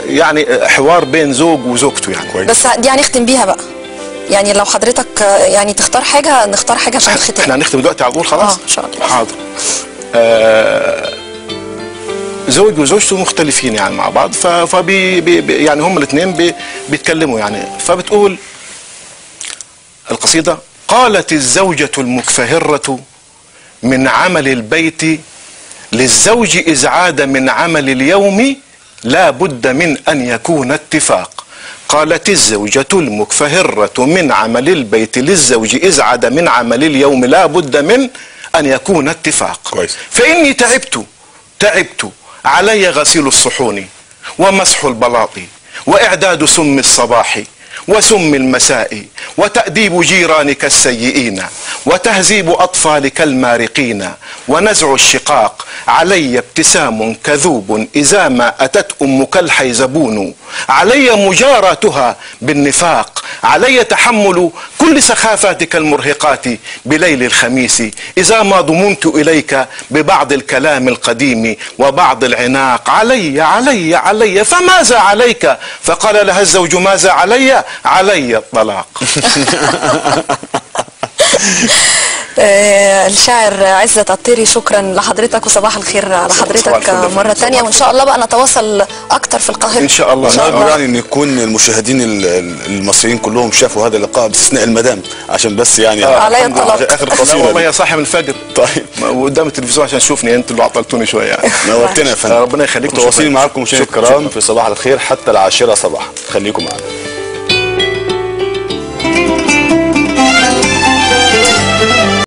يعني حوار بين زوج وزوجته يعني. كويس. بس دي هنختم بيها بقى، يعني لو حضرتك يعني تختار حاجه، نختار حاجه عشان نختم. احنا هنختم دلوقتي على طول خلاص؟ ان شاء الله. حاضر. زوج وزوجته مختلفين يعني مع بعض، يعني هم الاثنين بيتكلموا يعني. فبتقول القصيدة: قالت الزوجة المكفهرة من عمل البيت للزوج إذ عاد من عمل اليوم لا بد من أن يكون اتفاق. قالت الزوجة المكفهرة من عمل البيت للزوج إذ عاد من عمل اليوم لا بد من أن يكون اتفاق. كويس. فإني تعبت علي غسيل الصحون ومسح البلاط وإعداد سم الصباح وسم المساء وتأديب جيرانك السيئين وتهذيب أطفالك المارقين ونزع الشقاق. علي ابتسام كذوب إذا ما أتت أمك الحيزبون. علي مجاراتها بالنفاق. علي تحمل كل سخافاتك المرهقات بليل الخميس إذا ما ضمنت إليك ببعض الكلام القديم وبعض العناق. علي فماذا عليك؟ فقال لها الزوج: ماذا علي؟ علي الطلاق. الشاعر عزت الطيري، شكرا لحضرتك وصباح الخير على حضرتك مرة تانية، وإن شاء الله بقى نتواصل أكتر في القاهرة إن شاء الله. نرجو يعني أن يكون المشاهدين المصريين كلهم شافوا هذا اللقاء باستثناء المدام، عشان بس يعني علي الطلاق. آخر قصيدة. والله يا صاحي من الفجر طيب وقدام التلفزيون عشان تشوفني، أنتوا اللي عطلتوني شوية يعني. نورتنا يا فندم. ربنا يخليكم. متواصلين معاكم مشاهدينا الكرام في صباح الخير حتى 10 صباحا، خليكم معنا.